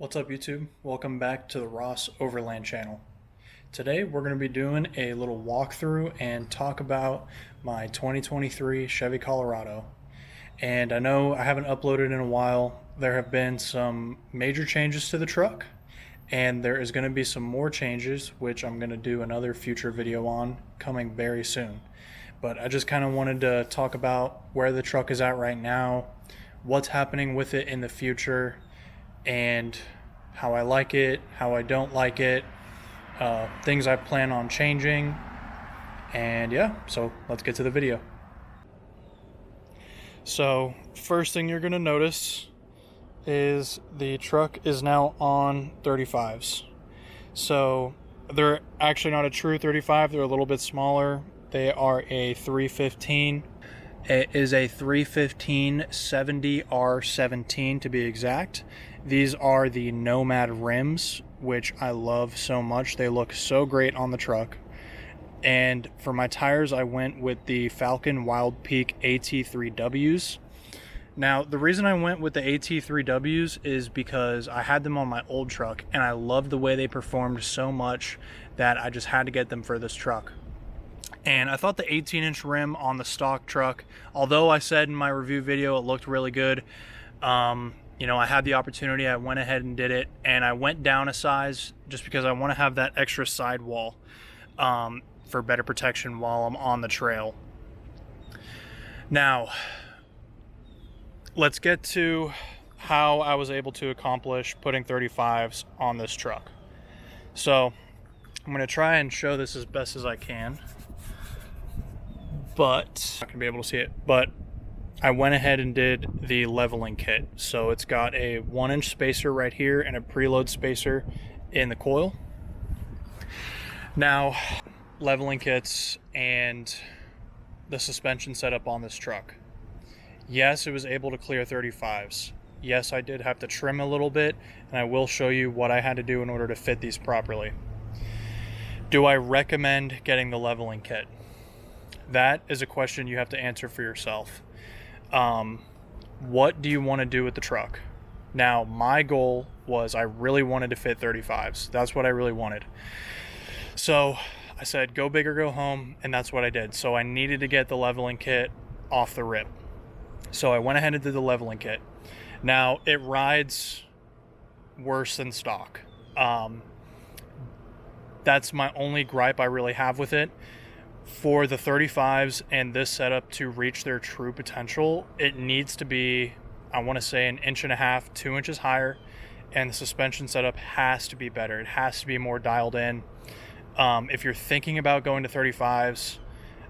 What's up YouTube? Welcome back to the Ross Overland channel. Today we're going to be doing a little walkthrough and talk about my 2023 Chevy Colorado. And I know I haven't uploaded in a while. There have been some major changes to the truck, and there is going to be some more changes which I'm going to do another future video on coming very soon. But I just kind of wanted to talk about where the truck is at right now, what's happening with it in the future, and how I like it, how I don't like it, things I plan on changing, and yeah, so let's get to the video. So first thing you're going to notice is the truck is now on 35's. So they're actually not a true 35, they're a little bit smaller. They are a 315. It is a 315 70R17 to be exact. These are the Nomad rims, which I love so much. They look so great on the truck. And for my tires, I went with the Falcon Wild Peak AT3Ws. Now, the reason I went with the AT3Ws is because I had them on my old truck, and I loved the way they performed so much that I just had to get them for this truck. And I thought the 18-inch rim on the stock truck, although I said in my review video it looked really good, you know, I had the opportunity, I went ahead and did it, and I went down a size just because I want to have that extra sidewall for better protection while I'm on the trail. Now, let's get to how I was able to accomplish putting 35's on this truck. So I'm going to try and show this as best as I can, but I'm not going to be able to see it. But I went ahead and did the leveling kit. So it's got a 1-inch spacer right here and a preload spacer in the coil. Now, leveling kits and the suspension setup on this truck. Yes, it was able to clear 35's. Yes, I did have to trim a little bit, and I will show you what I had to do in order to fit these properly. Do I recommend getting the leveling kit? That is a question you have to answer for yourself. What do you want to do with the truck? Now, my goal was I really wanted to fit 35's. That's what I really wanted. So I said, go big or go home, and that's what I did. So I needed to get the leveling kit off the rip. So I went ahead and did the leveling kit. Now, it rides worse than stock. That's my only gripe I really have with it. For the 35's and this setup to reach their true potential, it needs to be, I want to say, 1.5 inches, 2 inches higher, and the suspension setup has to be better. It has to be more dialed in. If you're thinking about going to 35's,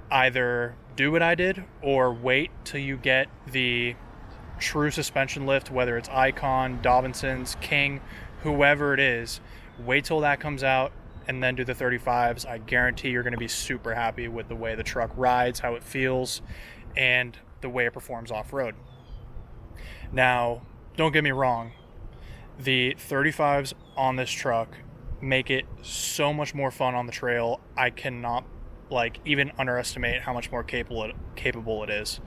either do what I did or wait till you get the true suspension lift, whether it's Icon, Dobinson's, King, whoever it is. Wait till that comes out and then do the 35's. I guarantee you're going to be super happy with the way the truck rides, how it feels, and the way it performs off-road. Now, don't get me wrong, the 35's on this truck make it so much more fun on the trail. I cannot even underestimate how much more capable it is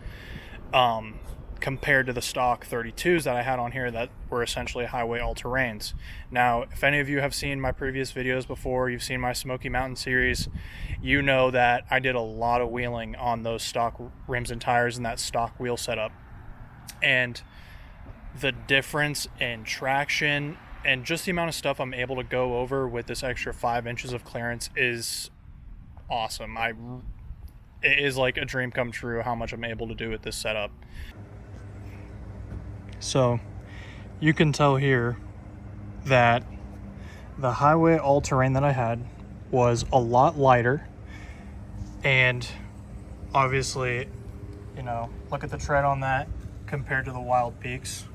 compared to the stock 32's that I had on here that were essentially highway all-terrains. Now, if any of you have seen my previous videos before, you've seen my Smoky Mountain series, you know that I did a lot of wheeling on those stock rims and tires and that stock wheel setup. And the difference in traction and just the amount of stuff I'm able to go over with this extra 5 inches of clearance is awesome. It is like a dream come true how much I'm able to do with this setup. So you can tell here that the highway all-terrain that I had was a lot lighter, and obviously, you know, look at the tread on that compared to the Wild Peaks.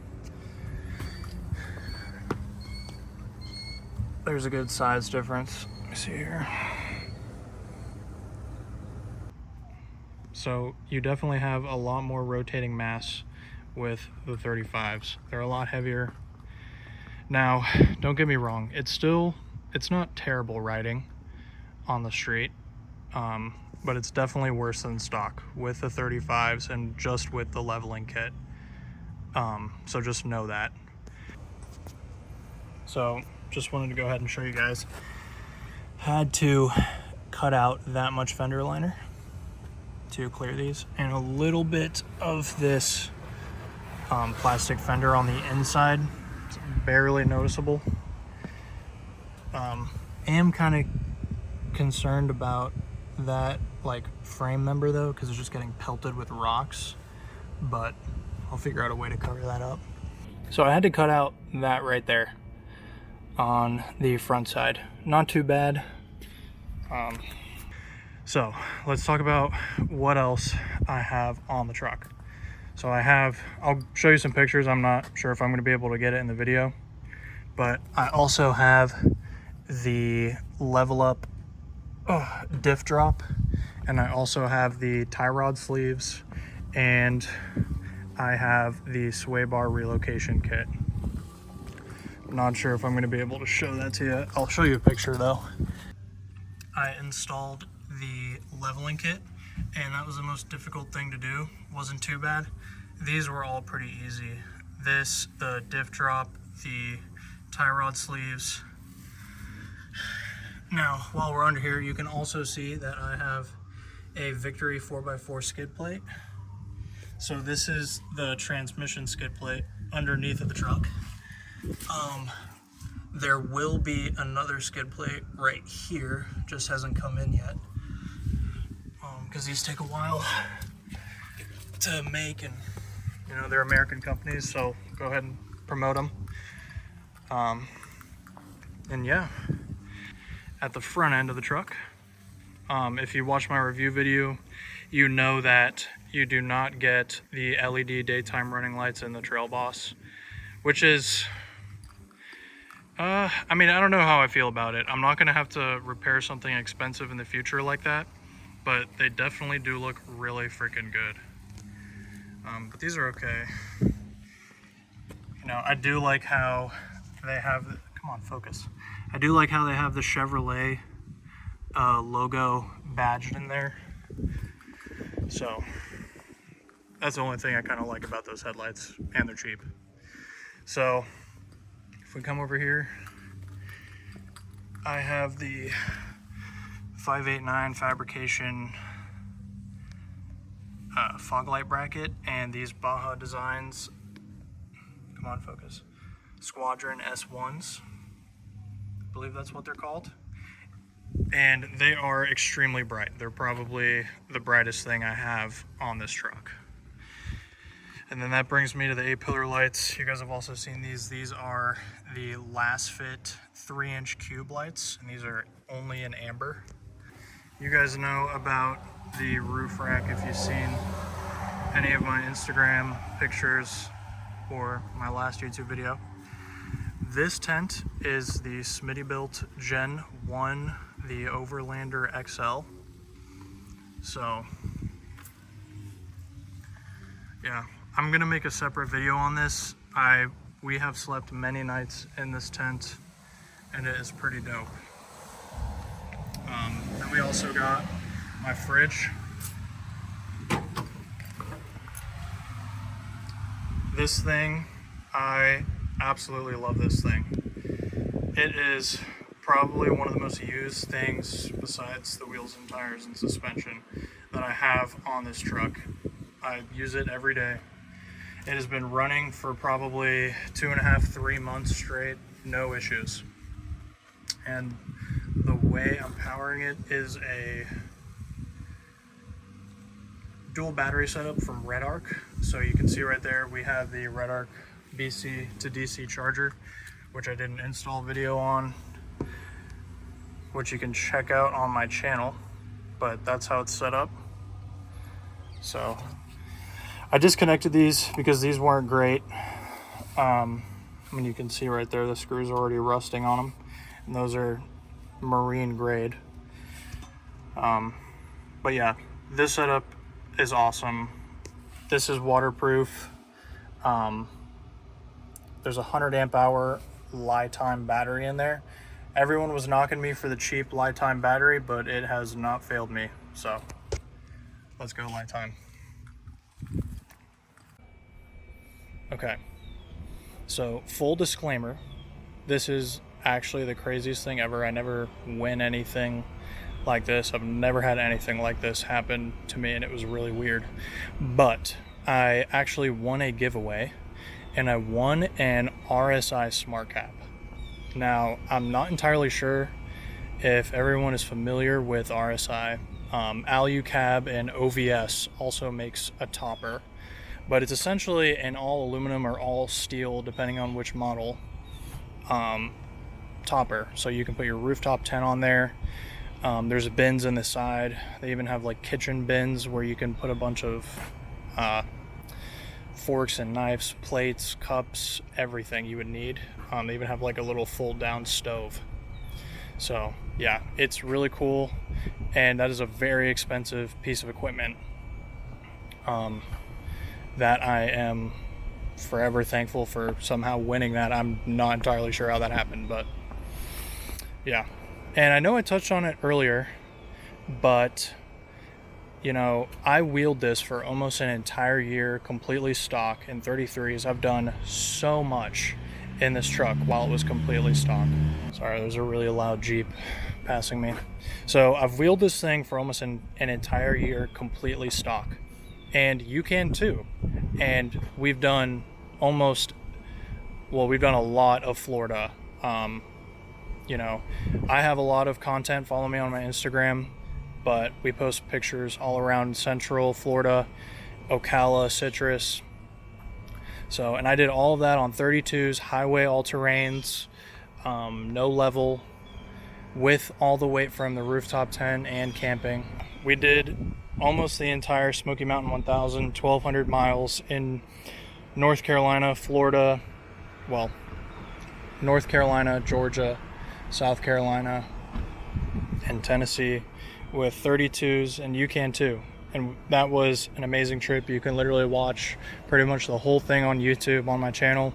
There's a good size difference. Let me see here. So you definitely have a lot more rotating mass with the 35's. They're a lot heavier. Now, don't get me wrong, it's not terrible riding on the street, but it's definitely worse than stock with the 35's and just with the leveling kit. So just know that. So just wanted to go ahead and show you guys. Had to cut out that much fender liner to clear these, and a little bit of this plastic fender on the inside. It's barely noticeable. Am kind of concerned about that like frame member though, because it's just getting pelted with rocks, but I'll figure out a way to cover that up. So I had to cut out that right there on the front side. Not too bad. So let's talk about what else I have on the truck. So I'll show you some pictures. I'm not sure if I'm going to be able to get it in the video, but I also have the level up diff drop, and I also have the tie rod sleeves, and I have the sway bar relocation kit. I'm not sure if I'm going to be able to show that to you. I'll show you a picture though. I installed the leveling kit, and that was the most difficult thing to do. Wasn't too bad. These were all pretty easy. This, the diff drop, the tie rod sleeves. Now, while we're under here, you can also see that I have a Victory 4x4 skid plate. So this is the transmission skid plate underneath of the truck. There will be another skid plate right here, just hasn't come in yet, because these take a while to make, and you know, they're American companies, so go ahead and promote them. And yeah, at the front end of the truck, if you watch my review video, you know that you do not get the LED daytime running lights in the Trail Boss, which is I mean, I don't know how I feel about it. I'm not going to have to repair something expensive in the future like that, but they definitely do look really freaking good. But these are okay. You know, I do like how they have, come on, focus. I do like how they have the Chevrolet logo badged in there. So that's the only thing I kind of like about those headlights, and they're cheap. So if we come over here, I have the 589 fabrication fog light bracket, and these Baja Designs, come on, focus, Squadron S1s, I believe that's what they're called. And they are extremely bright. They're probably the brightest thing I have on this truck. And then that brings me to the 8-pillar lights. You guys have also seen these. These are the Last Fit 3-inch cube lights, and these are only in amber. You guys know about the roof rack if you've seen any of my Instagram pictures or my last YouTube video. This tent is the Smittybilt Gen 1, the Overlander XL. So, yeah. I'm gonna make a separate video on this. We have slept many nights in this tent, and it is pretty dope. Then we also got my fridge. This thing, I absolutely love this thing. It is probably one of the most used things besides the wheels and tires and suspension that I have on this truck. I use it every day. It has been running for probably 2.5, 3 months straight, no issues. And the way I'm powering it is a dual battery setup from Red Arc. So you can see right there, we have the Red Arc BC to DC Charger, which I did an install video on, which you can check out on my channel, but that's how it's set up. So I disconnected these because these weren't great. I mean, you can see right there, the screws are already rusting on them, and those are marine grade. But yeah, this setup is awesome. This is waterproof. There's a 100 amp hour lifetime battery in there. Everyone was knocking me for the cheap lifetime battery, but it has not failed me. So let's go lifetime. Okay, so full disclaimer, this is actually the craziest thing ever. I never win anything like this. I've never had anything like this happen to me, and it was really weird. But I actually won a giveaway, and I won an RSI Smartcap. Now, I'm not entirely sure if everyone is familiar with RSI. Alucab and OVS also makes a topper, but it's essentially an all aluminum or all steel, depending on which model, topper. So you can put your rooftop tent on there. There's bins in the side. They even have like kitchen bins where you can put a bunch of forks and knives, plates, cups, everything you would need. They even have like a little fold down stove. So yeah, it's really cool, and that is a very expensive piece of equipment that I am forever thankful for somehow winning that. I'm not entirely sure how that happened, but yeah. And I know I touched on it earlier, but you know, I wheeled this for almost an entire year completely stock in 33s. I've done so much in this truck while it was completely stock. Sorry, there's a really loud Jeep passing me. So I've wheeled this thing for almost an entire year completely stock, and you can too. And we've done a lot of Florida. You know, I have a lot of content. Follow me on my Instagram, but we post pictures all around Central Florida, Ocala, Citrus. So, and I did all of that on 32s, highway all-terrains, no level, with all the weight from the rooftop tent and camping. We did almost the entire Smoky Mountain 1000, 1,200 miles in North Carolina, Florida, well, North Carolina, Georgia, South Carolina, and Tennessee with 32s, and you can too. And that was an amazing trip. You can literally watch pretty much the whole thing on YouTube on my channel.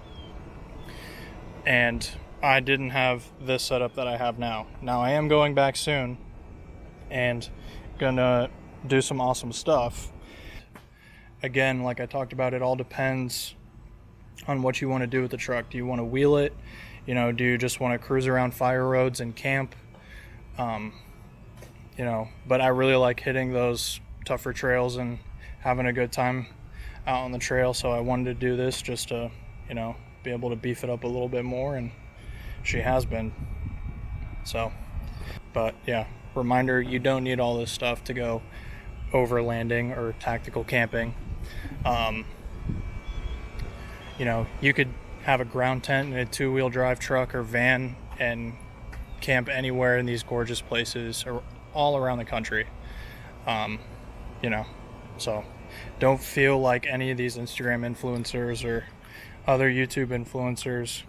And I didn't have this setup that I have now. Now I am going back soon and gonna do some awesome stuff. Again, like I talked about, it all depends on what you want to do with the truck. Do you want to wheel it? You know, do you just want to cruise around fire roads and camp? You know, but I really like hitting those tougher trails and having a good time out on the trail. So I wanted to do this just to, you know, be able to beef it up a little bit more, and she has been. So, but yeah, reminder, you don't need all this stuff to go overlanding or tactical camping. You know, you could have a ground tent and a two-wheel drive truck or van and camp anywhere in these gorgeous places or all around the country. You know, so don't feel like any of these Instagram influencers or other YouTube influencers,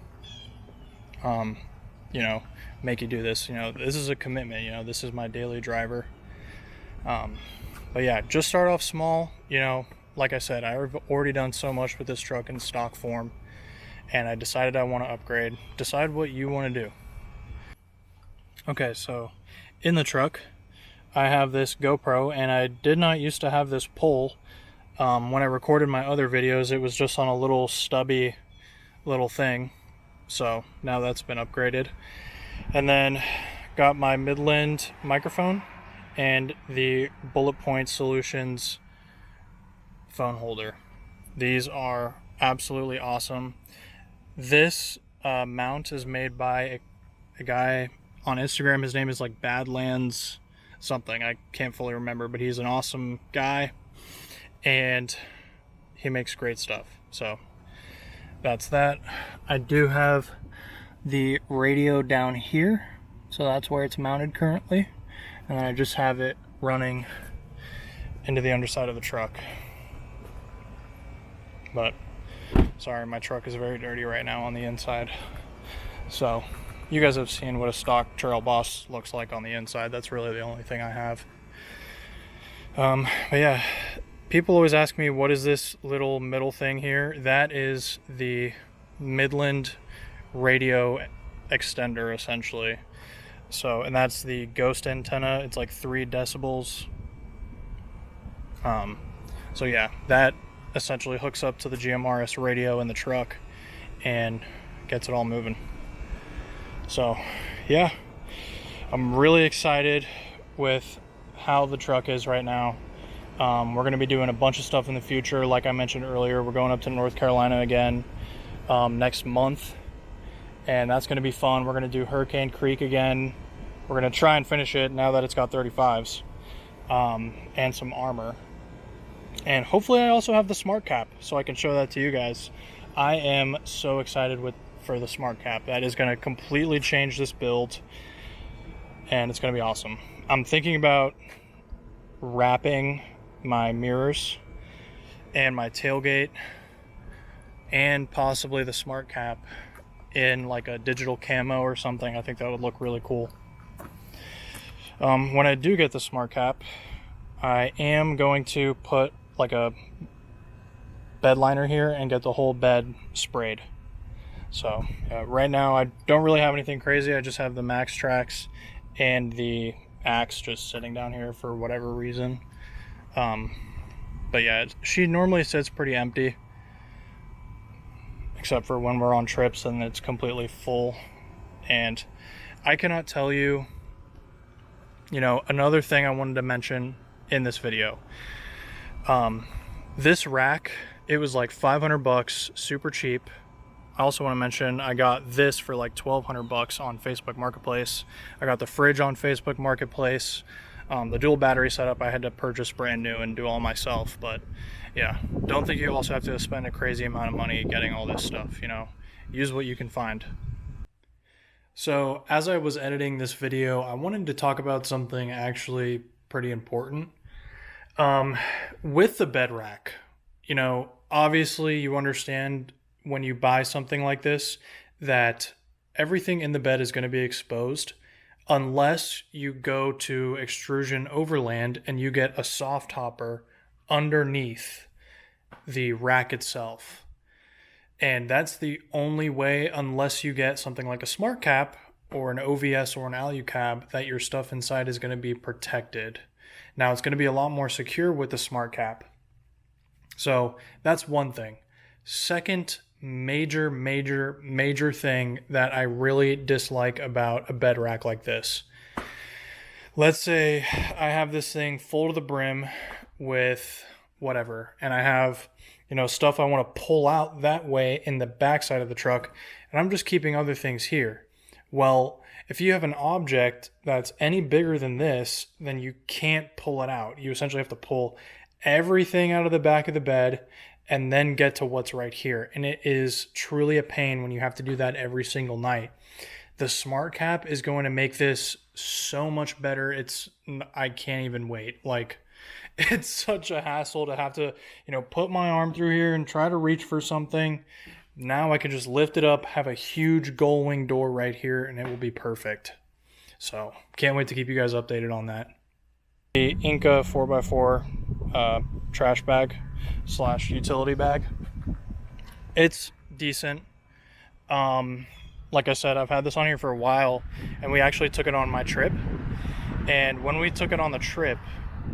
you know, make you do this. You know, this is a commitment. You know, this is my daily driver. But yeah, just start off small. You know, like I said, I've already done so much with this truck in stock form, and I decided I want to upgrade. Decide what you want to do. Okay, so in the truck, I have this GoPro, and I did not used to have this pole. When I recorded my other videos, it was just on a little stubby little thing. So now that's been upgraded. And then got my Midland microphone and the Bullet Point Solutions phone holder. These are absolutely awesome. This mount is made by a guy on Instagram. His name is like Badlands something. I can't fully remember, but he's an awesome guy and he makes great stuff. So that's that. I do have the radio down here, so that's where it's mounted currently, and then I just have it running into the underside of the truck. But sorry, my truck is very dirty right now on the inside. So you guys have seen what a stock Trail Boss looks like on the inside. That's really the only thing I have. But yeah, people always ask me, what is this little middle thing here? That is the Midland radio extender, essentially. So, and that's the ghost antenna. It's like 3 decibels. So yeah, that essentially hooks up to the GMRS radio in the truck and gets it all moving. So yeah, I'm really excited with how the truck is right now. We're going to be doing a bunch of stuff in the future. Like I mentioned earlier, we're going up to North Carolina again next month, and that's going to be fun. We're going to do Hurricane Creek again. We're going to try and finish it now that it's got 35's and some armor. And hopefully I also have the Smartcap so I can show that to you guys. I am so excited for the Smartcap. That is going to completely change this build, and it's going to be awesome. I'm thinking about wrapping my mirrors and my tailgate and possibly the Smartcap in like a digital camo or something. I think that would look really cool. When I do get the Smartcap, I am going to put like a bed liner here and get the whole bed sprayed. So right now I don't really have anything crazy. I just have the Max Tracks and the Axe just sitting down here for whatever reason. But yeah, she normally sits pretty empty, except for when we're on trips and it's completely full. And I cannot tell you, another thing I wanted to mention in this video. This rack, it was like $500, super cheap. I also want to mention I got this for like $1,200 on Facebook Marketplace. I got the fridge on Facebook Marketplace. The dual battery setup I had to purchase brand new and do all myself. But yeah, don't think you also have to spend a crazy amount of money getting all this stuff. Use what you can find. So as I was editing this video, I wanted to talk about something actually pretty important. With the bed rack, obviously you understand when you buy something like this that everything in the bed is going to be exposed unless you go to Extrusion Overland and you get a soft topper underneath the rack itself. And that's the only way, unless you get something like a Smartcap or an OVS or an Alucab, that your stuff inside is going to be protected. Now it's going to be a lot more secure with the Smartcap. So that's one thing. Second major thing that I really dislike about a bed rack like this. Let's say I have this thing full to the brim with whatever, and I have stuff I want to pull out that way in the backside of the truck, and I'm just keeping other things here. Well, if you have an object that's any bigger than this, then you can't pull it out. You essentially have to pull everything out of the back of the bed and then get to what's right here. And it is truly a pain when you have to do that every single night. The Smartcap is going to make this so much better. I can't even wait. Like, it's such a hassle to have to, put my arm through here and try to reach for something. Now I can just lift it up, have a huge gull wing door right here, and it will be perfect. So can't wait to keep you guys updated on that. The ICECO 4x4 trash bag / utility bag. It's decent. Like I said, I've had this on here for a while, and we actually took it on my trip. And when we took it on the trip,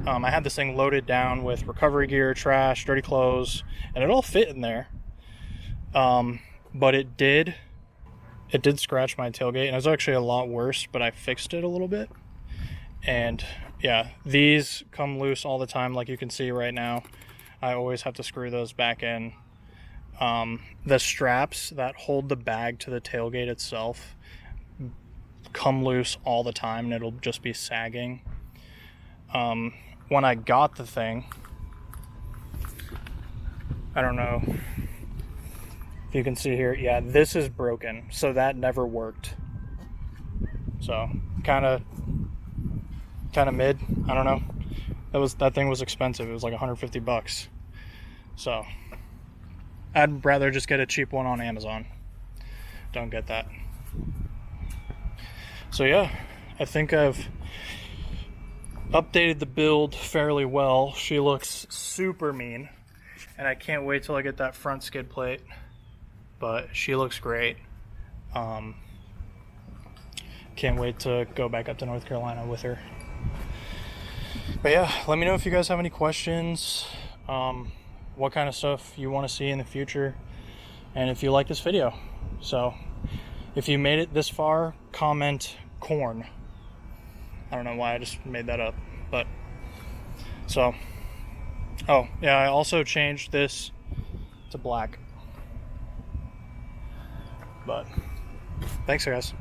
I had this thing loaded down with recovery gear, trash, dirty clothes, and it all fit in there. But it did scratch my tailgate, and it was actually a lot worse, but I fixed it a little bit. And yeah, these come loose all the time, like you can see right now. I always have to screw those back in. The straps that hold the bag to the tailgate itself come loose all the time, and it'll just be sagging. When I got the thing, I don't know if you can see here, yeah, this is broken, so that never worked. So kind of mid, I don't know. That thing was expensive. It was like $150. So I'd rather just get a cheap one on Amazon. Don't get that. So yeah, I think I've updated the build fairly well. She looks super mean, and I can't wait till I get that front skid plate. But she looks great. Can't wait to go back up to North Carolina with her. But yeah, let me know if you guys have any questions, what kind of stuff you want to see in the future, and if you like this video. So if you made it this far, comment corn. I don't know why I just made that up, but so, oh yeah, I also changed this to black. But thanks guys.